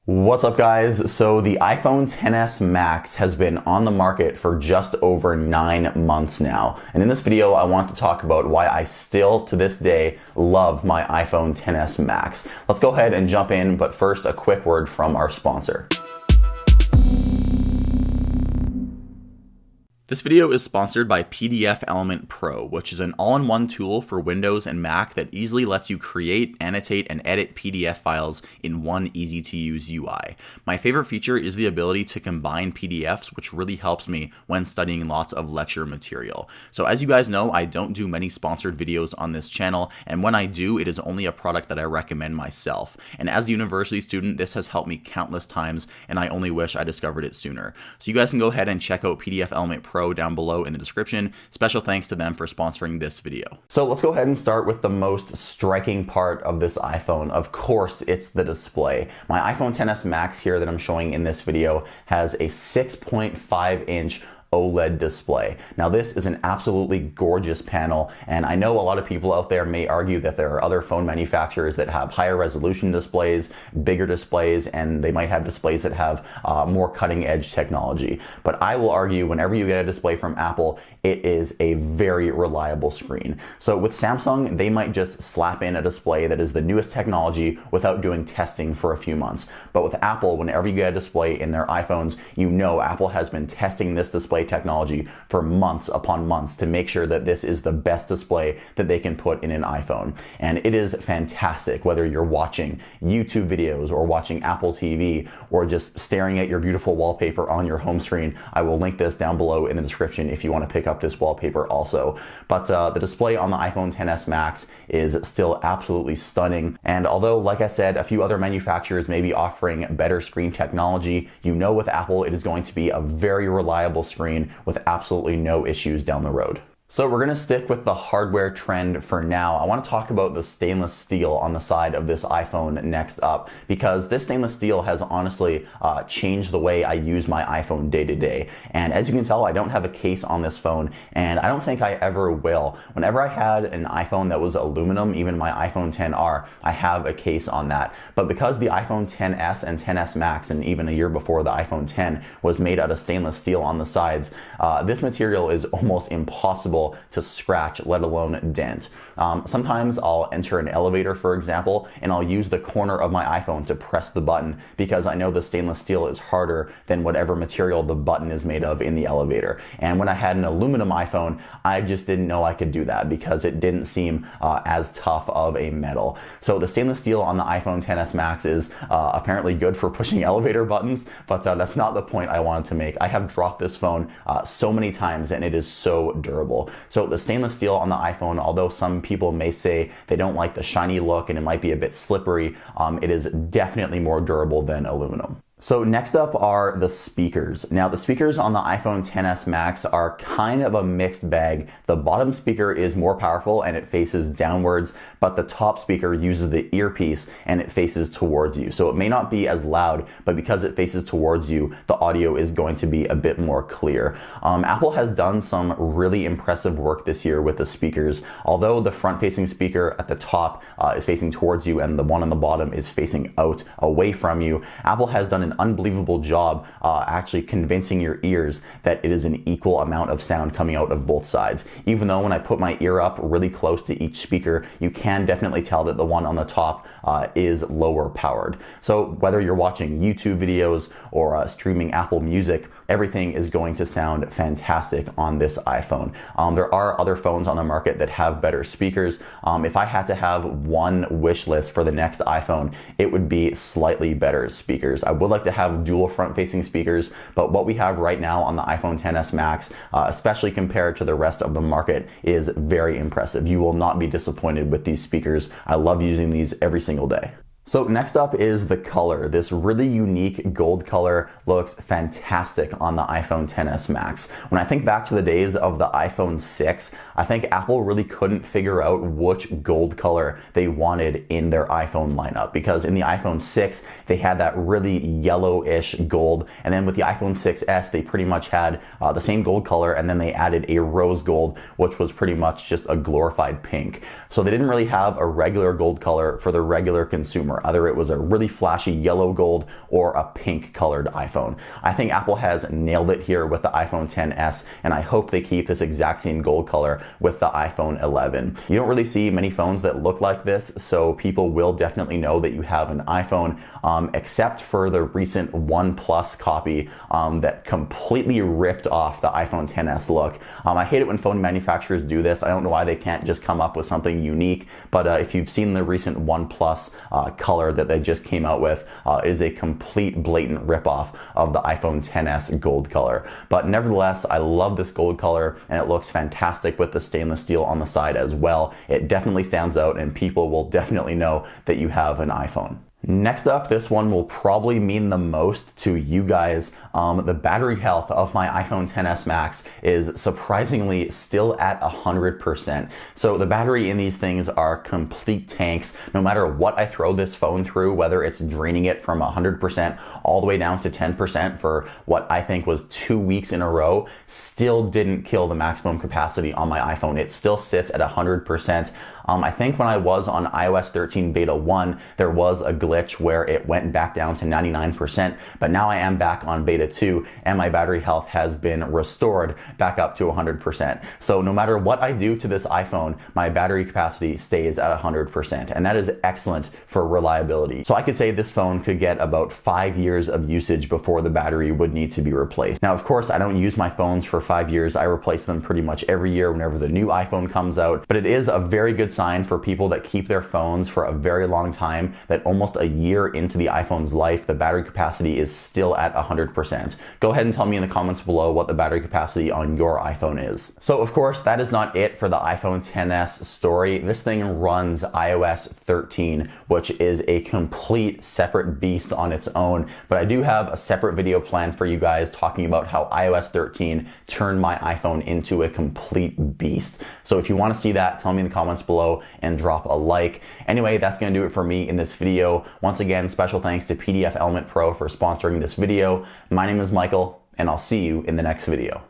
What's up, guys? So the iPhone XS Max has been on the market for just over 9 months now. And in this video, I want to talk about why I still, to this day, love my iPhone XS Max. Let's go ahead and jump in, but first, a quick word from our sponsor. This video is sponsored by PDF Element Pro, which is an all-in-one tool for Windows and Mac that easily lets you create, annotate, and edit PDF files in one easy-to-use UI. My favorite feature is the ability to combine PDFs, which really helps me when studying lots of lecture material. So as you guys know, I don't do many sponsored videos on this channel, and when I do, it is only a product that I recommend myself. And as a university student, this has helped me countless times, and I only wish I discovered it sooner. So you guys can go ahead and check out PDF Element Pro down below in the description. Special thanks to them for sponsoring this video. So let's go ahead and start with the most striking part of this iPhone. Of course, it's the display. My iPhone XS Max here that I'm showing in this video has a 6.5-inch OLED display. Now this is an absolutely gorgeous panel, and I know a lot of people out there may argue that there are other phone manufacturers that have higher resolution displays, bigger displays, and they might have displays that have more cutting edge technology. But I will argue whenever you get a display from Apple, it is a very reliable screen. So with Samsung, they might just slap in a display that is the newest technology without doing testing for a few months. But with Apple, whenever you get a display in their iPhones, you know Apple has been testing this display technology for months upon months to make sure that this is the best display that they can put in an iPhone. And it is fantastic, whether you're watching YouTube videos or watching Apple TV or just staring at your beautiful wallpaper on your home screen. I will link this down below in the description if you want to pick up this wallpaper also. But the display on the iPhone XS Max is still absolutely stunning. And although, like I said, a few other manufacturers may be offering better screen technology, you know with Apple it is going to be a very reliable screen with absolutely no issues down the road. So we're going to stick with the hardware trend for now. I want to talk about the stainless steel on the side of this iPhone next up, because this stainless steel has honestly changed the way I use my iPhone day to day. And as you can tell, I don't have a case on this phone, and I don't think I ever will. Whenever I had an iPhone that was aluminum, even my iPhone XR, I have a case on that. But because the iPhone XS and XS Max, and even a year before the iPhone X, was made out of stainless steel on the sides, this material is almost impossible to scratch, let alone dent. Sometimes I'll enter an elevator, for example, and I'll use the corner of my iPhone to press the button because I know the stainless steel is harder than whatever material the button is made of in the elevator. And when I had an aluminum iPhone, I just didn't know I could do that because it didn't seem as tough of a metal. So the stainless steel on the iPhone XS Max is apparently good for pushing elevator buttons, but that's not the point I wanted to make. I have dropped this phone so many times and it is so durable. So the stainless steel on the iPhone, although some people may say they don't like the shiny look and it might be a bit slippery, it is definitely more durable than aluminum. So next up are the speakers. Now the speakers on the iPhone XS Max are kind of a mixed bag. The bottom speaker is more powerful and it faces downwards, but the top speaker uses the earpiece and it faces towards you. So it may not be as loud, but because it faces towards you, the audio is going to be a bit more clear. Apple has done some really impressive work this year with the speakers. Although the front-facing speaker at the top is facing towards you and the one on the bottom is facing out away from you, Apple has done an unbelievable job actually convincing your ears that it is an equal amount of sound coming out of both sides. Even though when I put my ear up really close to each speaker, you can definitely tell that the one on the top is lower powered. So whether you're watching YouTube videos or streaming Apple Music, everything is going to sound fantastic on this iPhone. There are other phones on the market that have better speakers. If I had to have one wish list for the next iPhone, it would be slightly better speakers. I would like to have dual front-facing speakers, but what we have right now on the iPhone XS Max, especially compared to the rest of the market, is very impressive. You will not be disappointed with these speakers. I love using these every single day. So next up is the color. This really unique gold color looks fantastic on the iPhone XS Max. When I think back to the days of the iPhone 6, I think Apple really couldn't figure out which gold color they wanted in their iPhone lineup, because in the iPhone 6, they had that really yellowish gold, and then with the iPhone 6s, they pretty much had the same gold color, and then they added a rose gold, which was pretty much just a glorified pink. So they didn't really have a regular gold color for the regular consumer. summer. Either it was a really flashy yellow gold or a pink colored iPhone. I think Apple has nailed it here with the iPhone XS, and I hope they keep this exact same gold color with the iPhone 11. You don't really see many phones that look like this, so people will definitely know that you have an iPhone, except for the recent OnePlus copy that completely ripped off the iPhone XS look. I hate it when phone manufacturers do this. I don't know why they can't just come up with something unique, but if you've seen the recent OnePlus color that they just came out with, it is a complete blatant ripoff of the iPhone XS gold color. But nevertheless, I love this gold color, and it looks fantastic with the stainless steel on the side as well. It definitely stands out, and people will definitely know that you have an iPhone. Next up, this one will probably mean the most to you guys. The battery health of my iPhone XS Max is surprisingly still at 100%. So the battery in these things are complete tanks. No matter what I throw this phone through, whether it's draining it from 100% all the way down to 10% for what I think was 2 weeks in a row, still didn't kill the maximum capacity on my iPhone. It still sits at 100%. I think when I was on iOS 13 beta 1, there was a glitch where it went back down to 99%, but now I am back on beta 2 and my battery health has been restored back up to 100%. So no matter what I do to this iPhone, my battery capacity stays at 100%, and that is excellent for reliability. So I could say this phone could get about 5 years of usage before the battery would need to be replaced. Now, of course, I don't use my phones for 5 years. I replace them pretty much every year whenever the new iPhone comes out, but it is a very good sign for people that keep their phones for a very long time that almost a year into the iPhone's life, the battery capacity is still at 100%. Go ahead and tell me in the comments below what the battery capacity on your iPhone is. So of course, that is not it for the iPhone XS story. This thing runs iOS 13, which is a complete separate beast on its own, but I do have a separate video planned for you guys talking about how iOS 13 turned my iPhone into a complete beast. So if you want to see that, tell me in the comments below and drop a like. Anyway, that's going to do it for me in this video. Once again, special thanks to PDF Element Pro for sponsoring this video. My name is Michael, and I'll see you in the next video.